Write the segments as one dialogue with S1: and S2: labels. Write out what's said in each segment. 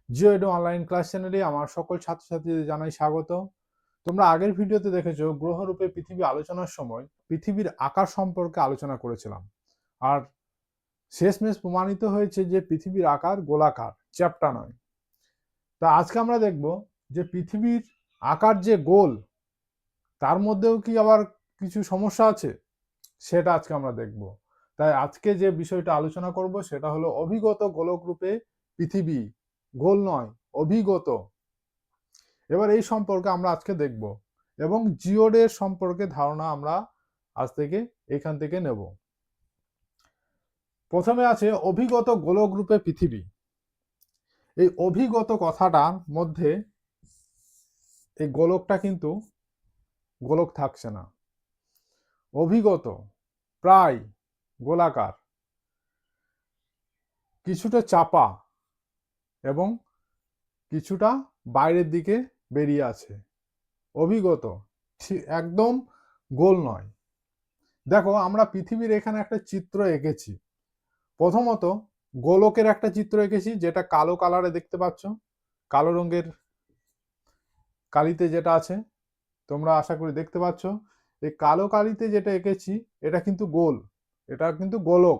S1: Jio edu online class চ্যানেলে আমার সকল ছাত্রছাত্রীদের জানাই স্বাগত। তোমরা আগের ভিডিওতে দেখেছো গ্রহরূপে পৃথিবী আলোচনার সময় পৃথিবীর আকার সম্পর্কে আলোচনা করেছিলাম। আর শেষমেশ প্রমাণিত হয়েছে যে পৃথিবীর আকার গোলাকার, চ্যাপ্টা নয়। তা আজকে আমরা দেখব যে পৃথিবীর আকার যে গোল, তার মধ্যেও কি আবার কিছু সমস্যা আছে, সেটা আজকে আমরা দেখব। তাই আজকে যে বিষয়টা আলোচনা করব সেটা হলো অভিগত গোলক রূপে পৃথিবী, গোল নয়, অভিগত। এবার এই সম্পর্কে আমরা আজকে দেখব এবং জিওডের সম্পর্কে ধারণা আমরা আজ থেকে এখান থেকে নেব। প্রথমে আছে অভিগত গোলক রূপে পৃথিবী। এই অভিগত কথাটার মধ্যে এই গোলকটা কিন্তু গোলক থাকছে না। অভিগত প্রায় গোলাকার, কিছুটা চাপা এবং কিছুটা বাইরের দিকে বেরিয়ে আছে। অভিগত একদম গোল নয়। দেখো, আমরা পৃথিবীর এখানে একটা চিত্র এঁকেছি। প্রথমত গোলকের একটা চিত্র এঁকেছি, যেটা কালো কালারে দেখতে পাচ্ছ, কালো রঙের কালিতে যেটা আছে, তোমরা আশা করি দেখতে পাচ্ছ। এই কালো কালিতে যেটা এঁকেছি এটা কিন্তু গোল, এটা কিন্তু গোলক।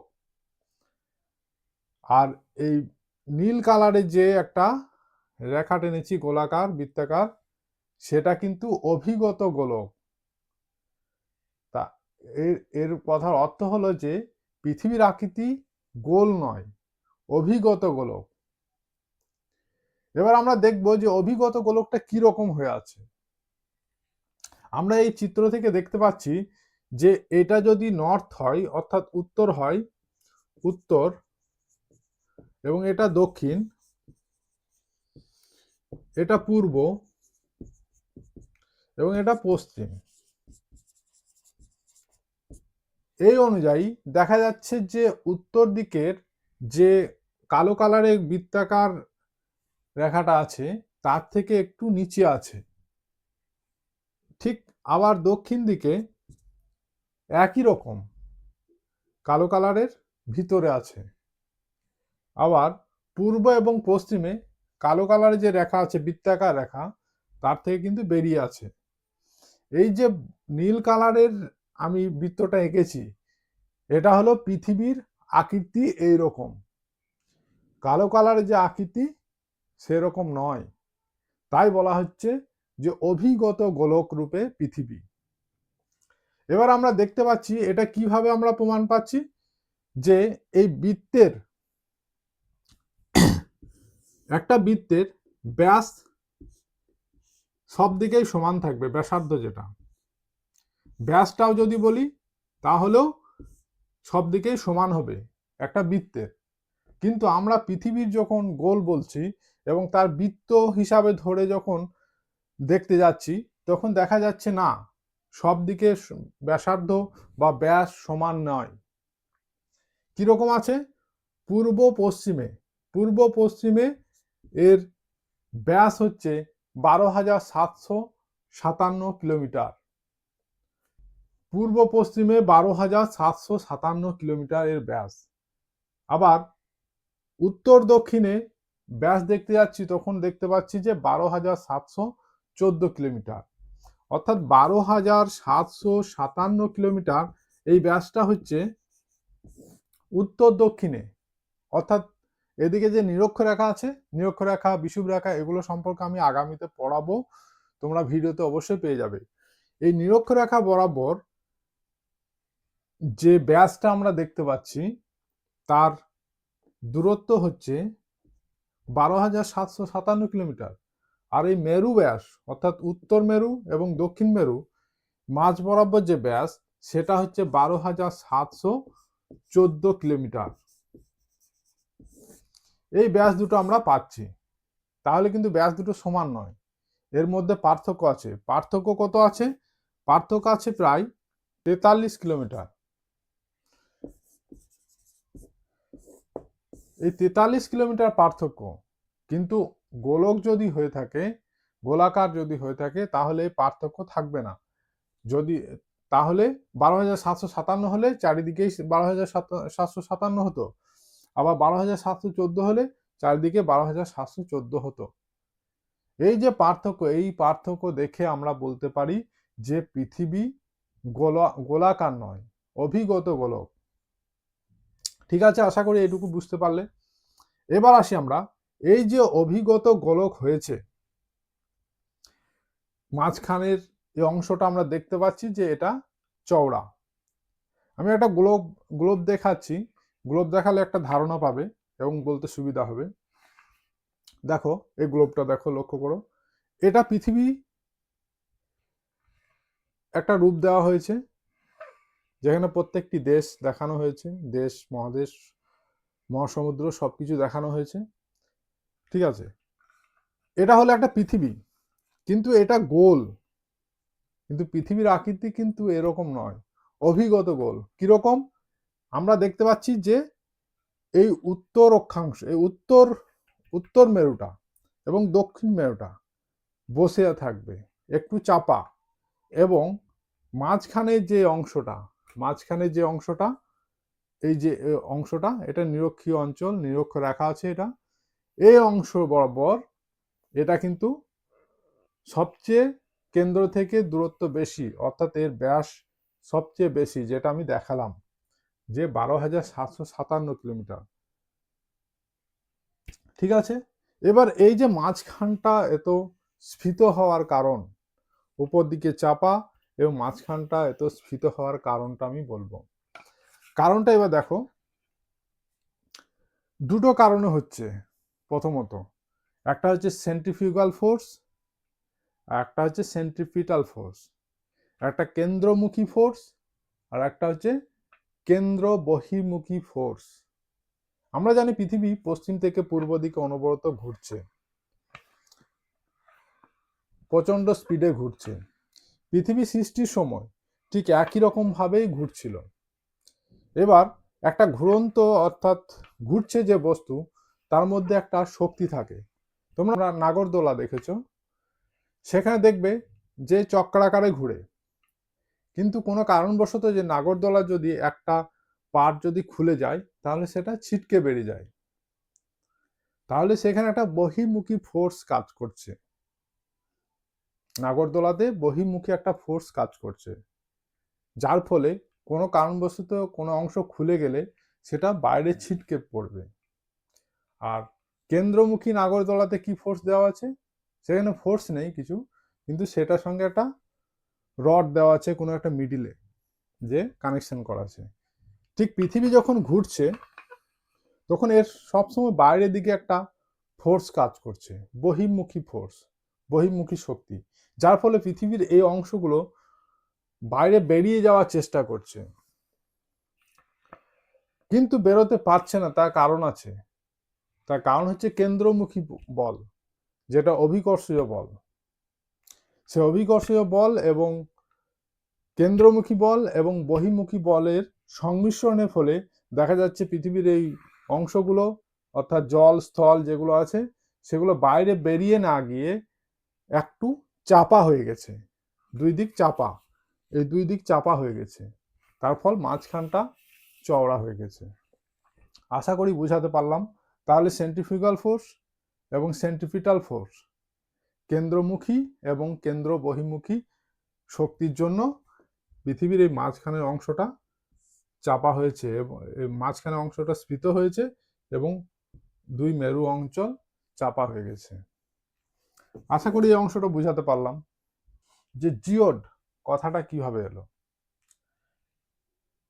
S1: আর এই নীল কালারে যে একটা রেখা টেনেছি গোলাকার বৃত্তাকার, সেটা কিন্তু অভিগত গোলক। তা এর এর কথার অর্থ হলো যে পৃথিবীর আকৃতি গোল নয়, অভিগত গোলক। এবার আমরা দেখব যে অভিগত গোলকটা কি রকম হয়ে আছে। আমরা এই চিত্র থেকে দেখতে পাচ্ছি যে এটা যদি নর্থ হয়, অর্থাৎ উত্তর হয়, উত্তর, এবং এটা দক্ষিণ, এটা পূর্ব, এবং এটা পশ্চিম। এই অনুযায়ী দেখা যাচ্ছে যে উত্তর দিকের যে কালো কালারের বৃত্তাকার রেখাটা আছে তার থেকে একটু নিচে আছে। ঠিক আবার দক্ষিণ দিকে একই রকম কালো কালারের ভিতরে আছে। আবার পূর্ব এবং পশ্চিমে কালো কালারের যে রেখা আছে, বৃত্তাকার রেখা, তার থেকে কিন্তু বেরিয়ে আছে। এই যে নীল কালারের আমি বৃত্তটা এঁকেছি, এটা হলো পৃথিবীর আকৃতি এইরকম। কালো কালারের যে আকৃতি সেরকম নয়, তাই বলা হচ্ছে যে অভিগত গোলক রূপে পৃথিবী। এবার আমরা দেখতে পাচ্ছি এটা কিভাবে আমরা প্রমাণ পাচ্ছি, যে এই বৃত্তের একটা বৃত্তের ব্যাস সব দিকেই সমান থাকবে, ব্যাসার্ধ যেটা, ব্যাসটাও যদি বলি তাহলেও সব দিকেই সমান হবে একটা বৃত্তের। কিন্তু আমরা পৃথিবীর যখন গোল বলছি এবং তার বৃত্ত হিসাবে ধরে যখন দেখতে যাচ্ছি, তখন দেখা যাচ্ছে না, সব দিকে ব্যাসার্ধ বা ব্যাস সমান নয়। কিরকম আছে? পূর্ব পশ্চিমে, পূর্ব পশ্চিমে এর ব্যাস হচ্ছে 12,757 কিলোমিটার। পূর্ব পশ্চিমে 12,757 কিলোমিটার এর ব্যাস। আবার উত্তর দক্ষিণে ব্যাস দেখতে যাচ্ছি, তখন দেখতে পাচ্ছি যে 12,714 কিলোমিটার। অর্থাৎ 12,757 কিলোমিটার এই ব্যাসটা হচ্ছে উত্তর দক্ষিণে। অর্থাৎ এদিকে যে নিরক্ষরেখা আছে, নিরক্ষরেখা, বিষুবরেখা, এগুলো সম্পর্কে আমি আগামীতে পড়াবো, তোমরা ভিডিওতে অবশ্যই পেয়ে যাবে। এই নিরক্ষরেখা বরাবর যে ব্যাসটা আমরা দেখতে পাচ্ছি তার দূরত্ব হচ্ছে 12,757 কিলোমিটার। আর এই মেরু ব্যাস, অর্থাৎ উত্তর মেরু এবং দক্ষিণ মেরু মাঝ বরাবর যে ব্যাস, সেটা হচ্ছে 12,714 কিলোমিটার। এই ব্যাস দুটো আমরা পাচ্ছি। তাহলে কিন্তু ব্যাস দুটো সমান নয়, এর মধ্যে পার্থক্য আছে। পার্থক্য কত আছে? পার্থক্য আছে প্রায় 43 কিলোমিটার। এই 43 কিলোমিটার পার্থক্য। কিন্তু গোলক যদি হয়ে থাকে, গোলাকার যদি হয়ে থাকে, তাহলে এই পার্থক্য থাকবে না। যদি তাহলে 12,757 হলে চারিদিকেই 12,757 হতো, আবার 12,714 হলে চারিদিকে 12,714 হতো। এই যে পার্থক্য, এই পার্থক্য দেখে আমরা বলতে পারি যে পৃথিবী গোলাকার নয়, অভিগত গোলক। ঠিক আছে, আশা করি এইটুকু বুঝতে পারলে। এবার আসি আমরা, এই যে অভিগত গোলক হয়েছে, মাঝখানের এই অংশটা আমরা দেখতে পাচ্ছি যে এটা চওড়া। আমি একটা গ্লোব দেখাচ্ছি, গ্লোব দেখালে একটা ধারণা পাবে এবং বলতে সুবিধা হবে। দেখো এই গ্লোবটা দেখো, লক্ষ্য করো, এটা পৃথিবী একটা রূপ দেওয়া হয়েছে, যেখানে প্রত্যেকটি দেশ দেখানো হয়েছে, দেশ, মহাদেশ, মহাসমুদ্র সবকিছু দেখানো হয়েছে। ঠিক আছে, এটা হলো একটা পৃথিবী, কিন্তু এটা গোল, কিন্তু পৃথিবীর আকৃতি কিন্তু এরকম নয়, অভিগত গোল। কিরকম? আমরা দেখতে পাচ্ছি যে এই উত্তর অক্ষাংশ, এই উত্তর মেরুটা এবং দক্ষিণ মেরুটা বসে থাকবে একটু চাপা, এবং মাঝখানে যে অংশটা, এই যে অংশটা, এটা নিরক্ষীয় অঞ্চল, নিরক্ষ রেখা আছে, এটা এই অংশ বরাবর এটা কিন্তু সবচেয়ে কেন্দ্র থেকে দূরত্ব বেশি, অর্থাৎ এর ব্যাস সবচেয়ে বেশি, যেটা আমি দেখালাম যে 12,757 কিলোমিটার। ঠিক আছে, এবার এই যে মাঝখানটা এত স্ফীত হওয়ার কারণ, উপর দিকে চাপা এবং মাঝখানটা এত স্ফীত হওয়ার কারণটা আমি বলবো। কারণটা এবার দেখো, দুটো কারণে হচ্ছে। প্রথমত, একটা হচ্ছে সেন্ট্রিফিউগাল ফোর্স, আর একটা হচ্ছে সেন্ট্রিপিটাল ফোর্স। একটা কেন্দ্রমুখী ফোর্স আর একটা হচ্ছে কেন্দ্র বহির্মুখী ফোর্স। আমরা জানি পৃথিবী পশ্চিম থেকে পূর্ব দিকে অনবরত ঘুরছে, প্রচন্ড স্পিডে ঘুরছে। পৃথিবী সৃষ্টির সময় ঠিক একই রকম ভাবেই ঘুরছিল। এবার একটা ঘুরন্ত, অর্থাৎ ঘুরছে যে বস্তু, তার মধ্যে একটা শক্তি থাকে। তোমরা নাগরদোলা দেখেছো, সেখানে দেখবে যে চক্রাকারে ঘুরে, কিন্তু কোনো কারণবশত যে নাগরদোলা যদি একটা পার্ট যদি খুলে যায়, তাহলে সেটা ছিটকে বেরিয়ে যায়। তাহলে সেখানে একটা বহির্মুখী ফোর্স কাজ করছে, নাগরদোলাতে বহির্মুখী একটা ফোর্স কাজ করছে, যার ফলে কোনো কারণবশত কোনো অংশ খুলে গেলে সেটা বাইরে ছিটকে পড়বে। আর কেন্দ্রমুখী নাগরদোলাতে কি ফোর্স দেওয়া আছে? সেখানে ফোর্স নেই কিছু, কিন্তু সেটার সঙ্গে একটা রড দেওয়া আছে কোনো একটা মিডিলে, যে কানেকশন করা আছে। ঠিক পৃথিবী যখন ঘুরছে, তখন এর সবসময় বাইরের দিকে একটা ফোর্স কাজ করছে, বহির্মুখী ফোর্স, বহির্মুখী শক্তি, যার ফলে পৃথিবীর এই অংশগুলো বাইরে বেরিয়ে যাওয়ার চেষ্টা করছে, কিন্তু বেরোতে পারছে না। তার কারণ আছে, তার কারণ হচ্ছে কেন্দ্রমুখী বল, যেটা অভিকর্ষীয় বল। সে অভিকর্ষীয় বল এবং কেন্দ্রমুখী বল এবং বহির্মুখী বলের সংমিশ্রণের ফলে দেখা যাচ্ছে পৃথিবীর এই অংশগুলো, অর্থাৎ জল, স্থল যেগুলো আছে, সেগুলো বাইরে বেরিয়ে না গিয়ে একটু চাপা হয়ে গেছে, দুই দিক চাপা, এই দুই দিক চাপা হয়ে গেছে, তার ফল মাঝখানটা চওড়া হয়ে গেছে। আশা করি বুঝাতে পারলাম। তাহলে সেন্ট্রিফিউগাল ফোর্স এবং সেন্ট্রিপিটাল ফোর্স, কেন্দ্রমুখী এবং কেন্দ্র বহির্মুখী শক্তির জন্য পৃথিবীর এই মাঝখানের অংশটা চাপা হয়েছে, এবং মাঝখানের অংশটা স্ফীত হয়েছে এবং দুই মেরু অঞ্চল চাপা হয়ে গেছে। আশা করি এই অংশটা বুঝাতে পারলাম। যে জিওড কথাটা কিভাবে এলো,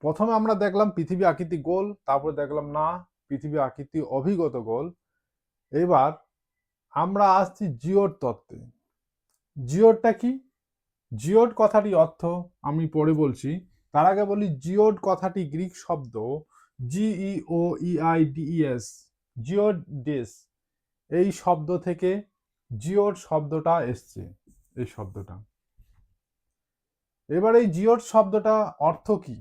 S1: প্রথমে আমরা দেখলাম পৃথিবী আকৃতি গোল, তারপরে দেখলাম না, পৃথিবী আকৃতি অভিগত গোল। এবার আমরা আসছি জিওড তত্ত্বে। জিওডটা কি? জিওড কথাটি অর্থ আমি পরে বলছি, তার আগে বলি জিওড কথাটি গ্রিক শব্দ GEOEIDES, জিওডিস, এই শব্দ থেকে জিওড শব্দটা এসছে, এই শব্দটা। এবার এই জিওড শব্দটা অর্থ কি?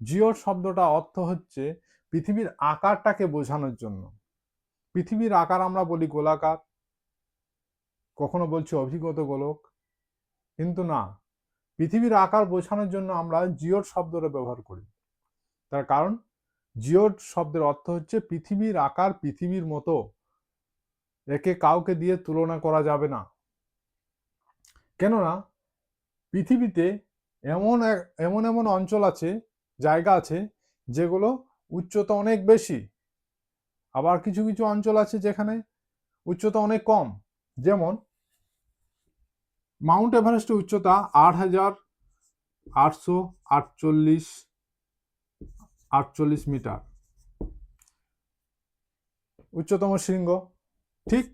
S1: জিওড শব্দটা অর্থ হচ্ছে পৃথিবীর আকারটাকে বোঝানোর জন্য। পৃথিবীর আকার আমরা বলি গোলাকার, কখনো বলছি অভিগত গোলক, কিন্তু না, পৃথিবীর আকার বোঝানোর জন্য আমরা জিওড শব্দটা ব্যবহার করি। তার কারণ জিওড শব্দের অর্থ হচ্ছে পৃথিবীর আকার পৃথিবীর মতো, একে কাউকে দিয়ে তুলনা করা যাবে না। কেননা পৃথিবীতে এমন এমন অঞ্চল আছে, জায়গা আছে যেগুলো উচ্চতা অনেক বেশি, আবার কিছু কিছু অঞ্চল আছে যেখানে উচ্চতা অনেক কম। যেমন মাউন্ট এভারেস্টের উচ্চতা 8,848 মিটার, উচ্চতম শৃঙ্গ। ঠিক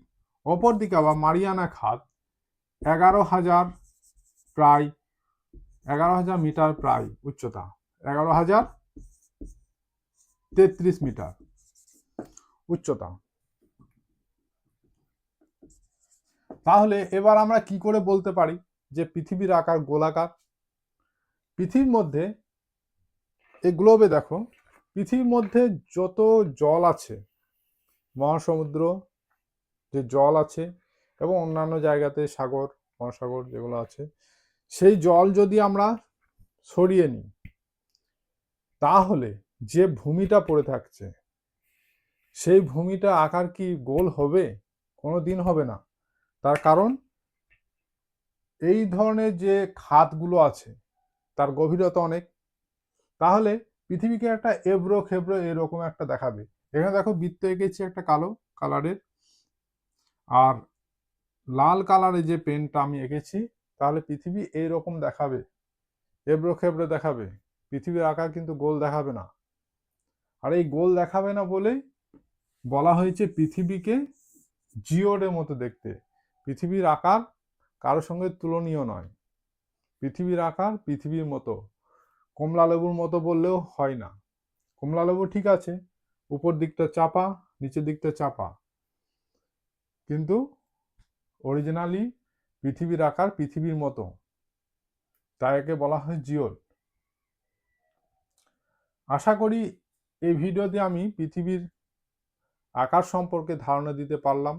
S1: অপরদিকে আবার মারিয়ানা খাত 11,000, প্রায় 11,000 মিটার, প্রায় উচ্চতা 11,033 মিটার উচ্চতা। তাহলে এবার আমরা কি করে বলতে পারি যে পৃথিবীর আকার গোলাকার? পৃথিবীর মধ্যে, এই গ্লোবে দেখো, পৃথিবীর মধ্যে যত জল আছে, মহাসমুদ্র যে জল আছে এবং অন্যান্য জায়গাতে সাগর, মহাসাগর যেগুলো আছে, সেই জল যদি আমরা সরিয়ে নিই, তাহলে যে ভূমিটা পড়ে থাকছে সেই ভূমিটা আকার কি গোল হবে? কোনো দিন হবে না। তার কারণ এই ধরনের যে খাতগুলো আছে তার গভীরতা অনেক। তাহলে পৃথিবীকে একটা এবড়ো খেবড়ো এরকম একটা দেখাবে। এখানে দেখো বৃত্ত এঁকেছি একটা কালো কালারের, আর লাল কালারে যে পেনটা আমি এঁকেছি, তাহলে পৃথিবী এইরকম দেখাবে, এবড়ো খেবড়ো দেখাবে। পৃথিবীর আকার কিন্তু গোল দেখাবে না। আর এই গোল দেখাবে না বলেই বলা হয়েছে পৃথিবীকে জিওডের মতো দেখতে। পৃথিবীর আকার কারোর সঙ্গে তুলনীয় নয়। পৃথিবীর আকার পৃথিবীর মতো, কমলা লেবুর মতো বললেও হয় না। কমলা লেবু ঠিক আছে, উপর দিকটা চাপা, নিচের দিকটা চাপা, কিন্তু অরিজিনালি পৃথিবীর আকার পৃথিবীর মতো, তাই একে বলা হয় জিওড। আশা করি এই ভিডিওতে আমি পৃথিবীর আকার সম্পর্কে ধারণা দিতে পারলাম।